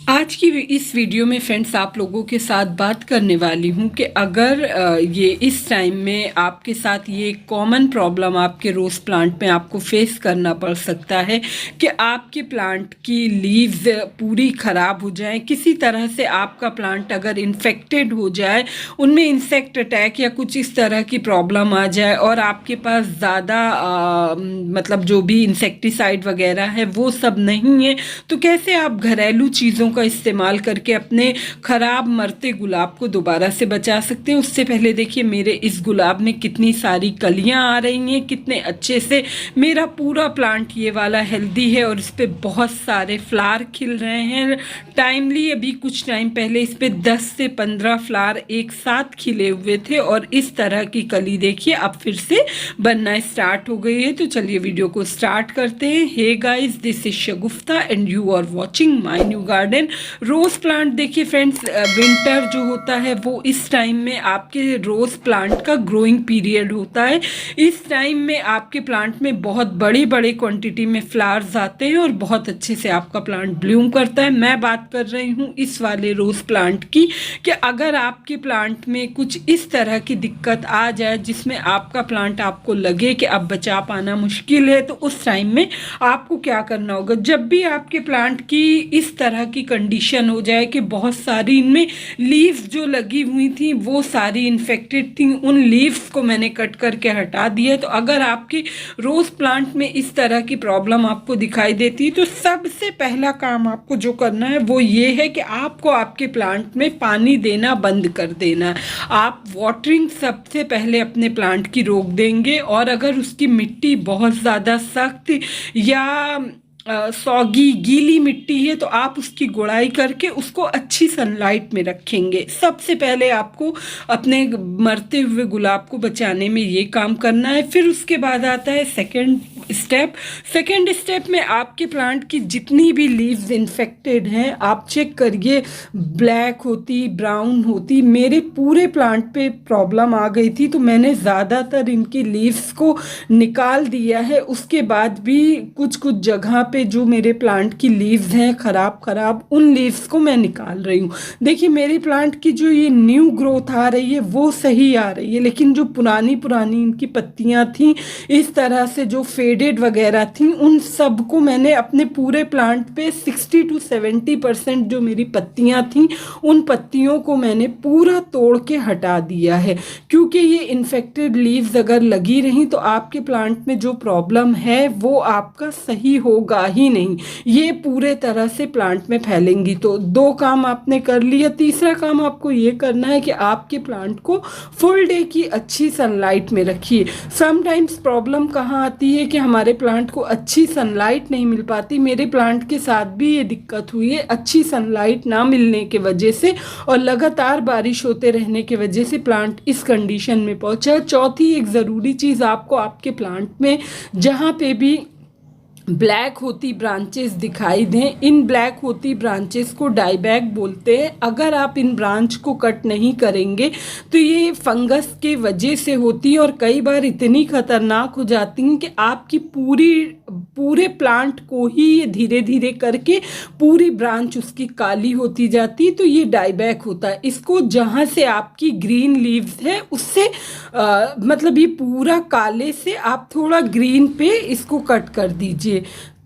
आज की इस वीडियो में फ्रेंड्स आप लोगों के साथ बात करने वाली हूँ कि अगर ये इस टाइम में आपके साथ ये कॉमन प्रॉब्लम आपके रोज़ प्लांट में आपको फेस करना पड़ सकता है कि आपके प्लांट की लीव्स पूरी ख़राब हो जाए, किसी तरह से आपका प्लांट अगर इन्फेक्टेड हो जाए, उनमें इंसेक्ट अटैक या कुछ इस तरह की प्रॉब्लम आ जाए और आपके पास ज़्यादा मतलब जो भी इंसेक्टिसाइड वगैरह है वो सब नहीं है, तो कैसे आप घरेलू चीज़ों का इस्तेमाल करके अपने ख़राब मरते गुलाब को दोबारा से बचा सकते हैं। उससे पहले देखिए मेरे इस गुलाब में कितनी सारी कलियां आ रही हैं, कितने अच्छे से मेरा पूरा प्लांट ये वाला हेल्दी है और इस पर बहुत सारे फ्लावर खिल रहे हैं टाइमली। अभी कुछ टाइम पहले इस पर 10 से 15 फ्लावर एक साथ खिले हुए थे और इस तरह की कली देखिए अब फिर से बनना स्टार्ट हो गई है। तो चलिए वीडियो को स्टार्ट करते हैं। Hey guys, this is Shagufta and you are watching my new garden. Rose plant देखिए फ्रेंड्स, विंटर जो होता है वो इस टाइम में आपके रोज प्लांट का ग्रोइंग पीरियड होता है। इस टाइम में आपके प्लांट में बहुत बड़ी बड़ी क्वांटिटी में फ्लावर्स आते हैं और बहुत अच्छे से आपका प्लांट ब्लूम करता है। मैं बात कर रही हूँ इस वाले रोज प्लांट की कि अगर आपके प्लांट में कुछ इस तरह की दिक्कत आ जाए जिसमें आपका प्लांट आपको लगे कि अब बचा पाना मुश्किल है, तो उस टाइम में आपको क्या करना होगा। जब भी आपके प्लांट की इस तरह की कंडीशन हो जाए कि बहुत सारी इनमें लीव्स जो लगी हुई थी वो सारी इन्फेक्टेड थी, उन लीव्स को मैंने कट करके हटा दिया। तो अगर आपके रोज प्लांट में इस तरह की प्रॉब्लम आपको दिखाई देती है तो सबसे पहला काम आपको जो करना है वो ये है कि आपको आपके प्लांट में पानी देना बंद कर देना है। आप वाटरिंग सबसे पहले अपने प्लांट की रोक देंगे और अगर उसकी मिट्टी बहुत ज़्यादा सख्त या सौगी गीली मिट्टी है तो आप उसकी गुड़ाई करके उसको अच्छी सनलाइट में रखेंगे। सबसे पहले आपको अपने मरते हुए गुलाब को बचाने में ये काम करना है। फिर उसके बाद आता है सेकंड स्टेप में आपके प्लांट की जितनी भी लीव्स इन्फेक्टेड हैं आप चेक करिए, ब्लैक होती, ब्राउन होती। मेरे पूरे प्लांट पे प्रॉब्लम आ गई थी तो मैंने ज़्यादातर इनकी लीव्स को निकाल दिया है। उसके बाद भी कुछ कुछ जगह पे जो मेरे प्लांट की लीव्स हैं खराब उन लीव्स को मैं निकाल रही हूँ। देखिए मेरे प्लांट की जो ये न्यू ग्रोथ आ रही है वो सही आ रही है, लेकिन जो पुरानी इनकी पत्तियाँ थी इस तरह से जो फेडेड वगैरह थी उन सब को मैंने अपने पूरे प्लांट पे 60 to 70% जो मेरी पत्तियाँ थी उन पत्तियों को मैंने पूरा तोड़ के हटा दिया है। क्योंकि ये इन्फेक्टेड लीव्स अगर लगी रहीं तो आपके प्लांट में जो प्रॉब्लम है वो आपका सही होगा ही नहीं, ये पूरे तरह से प्लांट में फैलेंगी। तो दो काम आपने कर लिया। तीसरा काम आपको ये करना है कि आपके प्लांट को फुल डे की अच्छी सनलाइट में रखिए। समटाइम्स प्रॉब्लम कहाँ आती है कि हमारे प्लांट को अच्छी सनलाइट नहीं मिल पाती। मेरे प्लांट के साथ भी ये दिक्कत हुई है, अच्छी सनलाइट ना मिलने के वजह से और लगातार बारिश होते रहने की वजह से प्लांट इस कंडीशन में पहुंचा। चौथी एक ज़रूरी चीज़ आपको आपके प्लांट में जहाँ पे भी ब्लैक होती ब्रांचेस दिखाई दें, इन ब्लैक होती ब्रांचेस को डाईबैक बोलते हैं। अगर आप इन ब्रांच को कट नहीं करेंगे तो ये फंगस के वजह से होती है और कई बार इतनी खतरनाक हो जाती हैं कि आपकी पूरे प्लांट को ही ये धीरे धीरे करके पूरी ब्रांच उसकी काली होती जाती है। तो ये डाईबैक होता है। इसको जहाँ से आपकी ग्रीन लीव्स है उससे मतलब ये पूरा काले से आप थोड़ा ग्रीन पे इसको कट कर दीजिए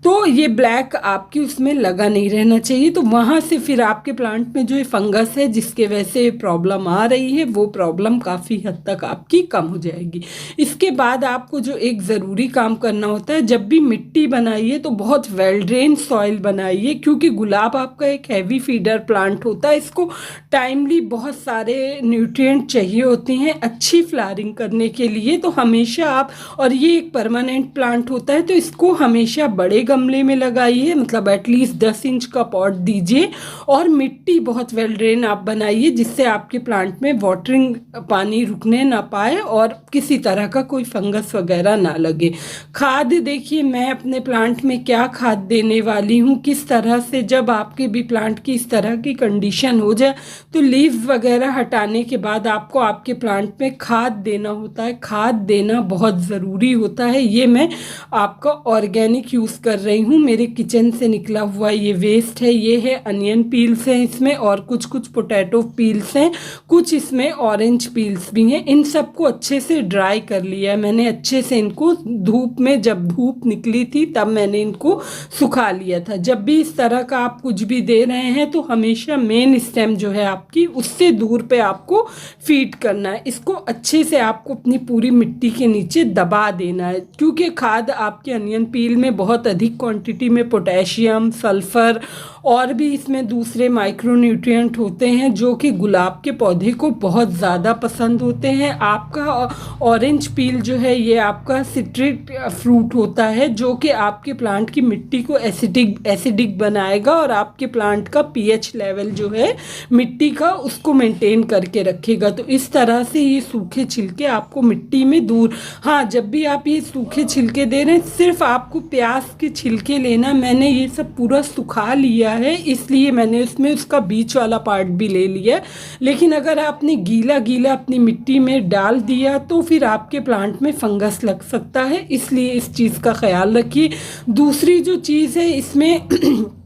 तो ये ब्लैक आपकी उसमें लगा नहीं रहना चाहिए। तो वहाँ से फिर आपके प्लांट में जो ये फंगस है जिसके वजह से प्रॉब्लम आ रही है वो प्रॉब्लम काफ़ी हद तक आपकी कम हो जाएगी। इसके बाद आपको जो एक ज़रूरी काम करना होता है, जब भी मिट्टी बनाइए तो बहुत वेल ड्रेन सॉइल बनाइए, क्योंकि गुलाब आपका एक हैवी फीडर प्लांट होता है। इसको टाइमली बहुत सारे न्यूट्रिएंट चाहिए होते हैं अच्छी फ्लावरिंग करने के लिए। तो हमेशा आप, और ये एक परमानेंट प्लांट होता है तो इसको हमेशा बड़े गमले में लगाइए, मतलब एटलीस्ट 10 इंच का पॉट दीजिए और मिट्टी बहुत वेल ड्रेन आप बनाइए जिससे आपके प्लांट में वाटरिंग पानी रुकने ना पाए और किसी तरह का कोई फंगस वगैरह ना लगे। खाद देखिए मैं अपने प्लांट में क्या खाद देने वाली हूँ, किस तरह से। जब आपके भी प्लांट की इस तरह की कंडीशन हो जाए तो लीव्स वगैरह हटाने के बाद आपको आपके प्लांट में खाद देना होता है। खाद देना बहुत ज़रूरी होता है। ये मैं आपका ऑर्गेनिक यूज़ कर रही हूँ। मेरे किचन से निकला हुआ ये वेस्ट है, ये है अनियन पील्स हैं इसमें, और कुछ कुछ पोटैटो पील्स हैं, कुछ इसमें ऑरेंज पील्स भी हैं। इन सबको अच्छे से ड्राई कर लिया है मैंने, अच्छे से इनको धूप में, जब धूप निकली थी तब मैंने इनको सुखा लिया था। जब भी इस तरह का आप कुछ भी दे रहे हैं तो हमेशा मेन स्टेम जो है आपकी, उससे दूर पे आपको फीड करना है। इसको अच्छे से आपको अपनी पूरी मिट्टी के नीचे दबा देना है, क्योंकि खाद आपके अनियन पील में बहुत अधिक क्वांटिटी में पोटेशियम, सल्फर और भी इसमें दूसरे माइक्रोन्यूट्रिएंट होते हैं जो कि गुलाब के पौधे को बहुत ज़्यादा पसंद होते हैं। आपका ऑरेंज पील जो है ये आपका सिट्रिक फ्रूट होता है जो कि आपके प्लांट की मिट्टी को एसिडिक बनाएगा और आपके प्लांट का पीएच लेवल जो है मिट्टी का उसको मेंटेन करके रखेगा। तो इस तरह से ये सूखे छिलके आपको मिट्टी में दूर, हाँ जब भी आप ये सूखे छिलके दे रहे हैं सिर्फ आपको प्याज के छिलके लेना। मैंने ये सब पूरा सुखा लिया है इसलिए मैंने उसमें उसका बीच वाला पार्ट भी ले लिया, लेकिन अगर आपने गीला गीला अपनी मिट्टी में डाल दिया तो फिर आपके प्लांट में फंगस लग सकता है, इसलिए इस चीज़ का ख्याल रखिए। दूसरी जो चीज़ है इसमें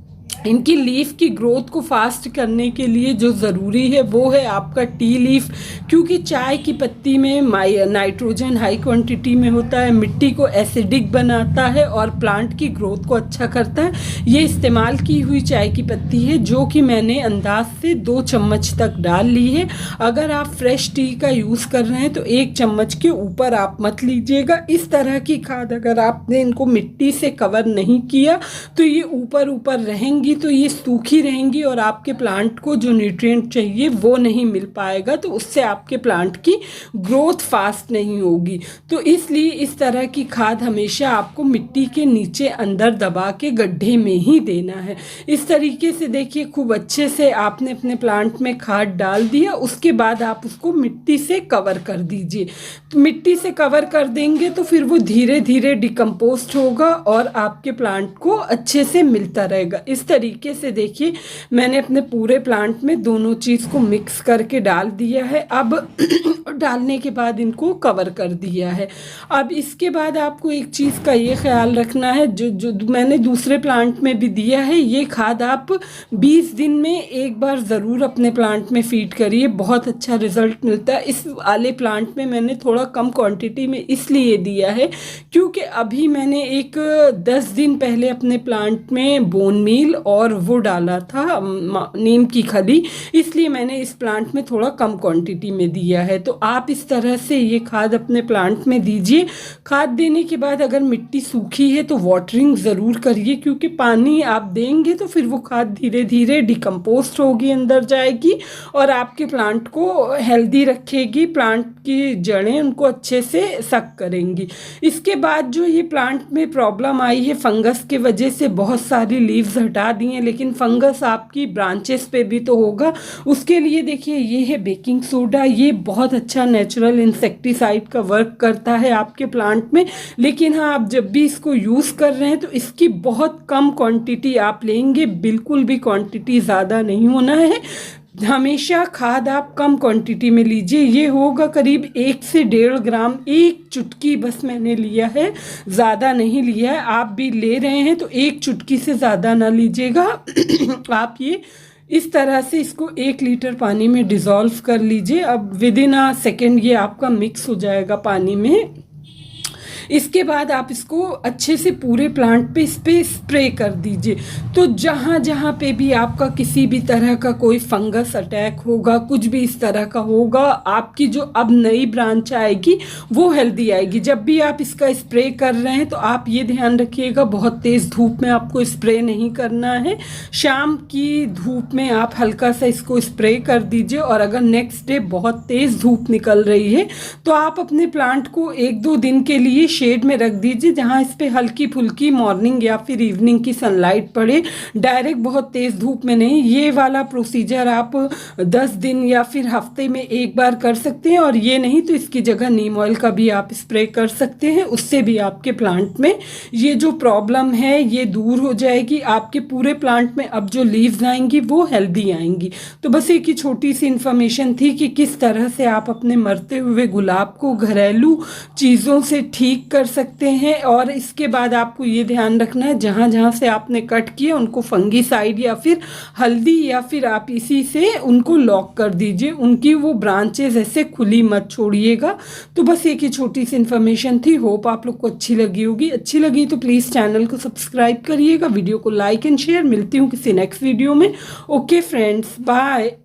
इनकी लीफ की ग्रोथ को फास्ट करने के लिए जो ज़रूरी है वो है आपका टी लीफ, क्योंकि चाय की पत्ती में नाइट्रोजन हाई क्वांटिटी में होता है, मिट्टी को एसिडिक बनाता है और प्लांट की ग्रोथ को अच्छा करता है। ये इस्तेमाल की हुई चाय की पत्ती है जो कि मैंने अंदाज से 2 चम्मच तक डाल ली है। अगर आप फ्रेश टी का यूज़ कर रहे हैं तो 1 चम्मच के ऊपर आप मत लीजिएगा। इस तरह की खाद अगर आपने इनको मिट्टी से कवर नहीं किया तो ये ऊपर ऊपर रहेंगी, तो ये सूखी रहेंगी और आपके प्लांट को जो न्यूट्रिएंट चाहिए वो नहीं मिल पाएगा, तो उससे आपके प्लांट की ग्रोथ फास्ट नहीं होगी। तो इसलिए इस तरह की खाद हमेशा आपको मिट्टी के नीचे अंदर दबा के गड्ढे में ही देना है। इस तरीके से देखिए खूब अच्छे से आपने अपने प्लांट में खाद डाल दिया, उसके बाद आप उसको मिट्टी से कवर कर दीजिए। तो मिट्टी से कवर कर देंगे तो फिर वो धीरे धीरे डिकम्पोस्ट होगा और आपके प्लांट को अच्छे से मिलता रहेगा। इस तरीके से देखिए मैंने अपने पूरे प्लांट में दोनों चीज़ को मिक्स करके डाल दिया है। अब डालने के बाद इनको कवर कर दिया है। अब इसके बाद आपको एक चीज़ का ये ख्याल रखना है, जो मैंने दूसरे प्लांट में भी दिया है, ये खाद आप 20 दिन में एक बार ज़रूर अपने प्लांट में फीड करिए, बहुत अच्छा रिज़ल्ट मिलता है। इस वाले प्लांट में मैंने थोड़ा कम क्वांटिटी में इसलिए दिया है क्योंकि अभी मैंने एक 10 दिन पहले अपने प्लांट में बोन मील और वो डाला था नीम की खली, इसलिए मैंने इस प्लांट में थोड़ा कम क्वांटिटी में दिया है। तो आप इस तरह से ये खाद अपने प्लांट में दीजिए। खाद देने के बाद अगर मिट्टी सूखी है तो वाटरिंग ज़रूर करिए, क्योंकि पानी आप देंगे तो फिर वो खाद धीरे धीरे डिकम्पोस्ट होगी, अंदर जाएगी और आपके प्लांट को हेल्दी रखेगी, प्लांट की जड़ें उनको अच्छे से सक करेंगी। इसके बाद जो ये प्लांट में प्रॉब्लम आई है फंगस के वजह से, बहुत सारी लीव्स हटा दी हैं, लेकिन फंगस आपकी ब्रांचेस पे भी तो होगा। उसके लिए देखिए ये है बेकिंग सोडा, ये बहुत अच्छा नेचुरल इंसेक्टिसाइड का वर्क करता है आपके प्लांट में। लेकिन हाँ, आप जब भी इसको यूज़ कर रहे हैं तो इसकी बहुत कम क्वांटिटी आप लेंगे, बिल्कुल भी क्वांटिटी ज़्यादा नहीं होना है। हमेशा खाद आप कम क्वांटिटी में लीजिए। ये होगा करीब 1 से 1.5 ग्राम, 1 चुटकी बस मैंने लिया है, ज़्यादा नहीं लिया है। आप भी ले रहे हैं तो 1 चुटकी से ज़्यादा ना लीजिएगा। आप ये इस तरह से इसको 1 लीटर पानी में डिज़ोल्व कर लीजिए। अब विदिन अ सेकेंड ये आपका मिक्स हो जाएगा पानी में। इसके बाद आप इसको अच्छे से पूरे प्लांट पे इस पे स्प्रे कर दीजिए। तो जहाँ जहाँ पे भी आपका किसी भी तरह का कोई फंगस अटैक होगा, कुछ भी इस तरह का होगा, आपकी जो अब नई ब्रांच आएगी वो हेल्दी आएगी। जब भी आप इसका स्प्रे कर रहे हैं तो आप ये ध्यान रखिएगा बहुत तेज़ धूप में आपको स्प्रे नहीं करना है। शाम की धूप में आप हल्का सा इसको स्प्रे कर दीजिए। और अगर नेक्स्ट डे बहुत तेज़ धूप निकल रही है तो आप अपने प्लांट को 1-2 दिन के लिए शेड में रख दीजिए, जहां इस पे हल्की फुल्की मॉर्निंग या फिर इवनिंग की सनलाइट पड़े, डायरेक्ट बहुत तेज़ धूप में नहीं। ये वाला प्रोसीजर आप 10 दिन या फिर हफ्ते में एक बार कर सकते हैं, और ये नहीं तो इसकी जगह नीम ऑयल का भी आप स्प्रे कर सकते हैं। उससे भी आपके प्लांट में ये जो प्रॉब्लम है ये दूर हो जाएगी। आपके पूरे प्लांट में अब जो लीव्स आएंगी वो हेल्दी आएंगी। तो बस एक ही छोटी सी इन्फॉर्मेशन थी कि किस तरह से आप अपने मरते हुए गुलाब को घरेलू चीज़ों से ठीक ठीक कर सकते हैं। और इसके बाद आपको ये ध्यान रखना है, जहाँ जहाँ से आपने कट किए उनको फंगीसाइड या फिर हल्दी या फिर आप इसी से उनको लॉक कर दीजिए, उनकी वो ब्रांचेस ऐसे खुली मत छोड़िएगा। तो बस एक ही छोटी सी इन्फॉर्मेशन थी, होप आप लोग को अच्छी लगी होगी। अच्छी लगी तो प्लीज़ चैनल को सब्सक्राइब करिएगा, वीडियो को लाइक एंड शेयर। मिलती हूँ किसी नेक्स्ट वीडियो में। Okay friends, bye.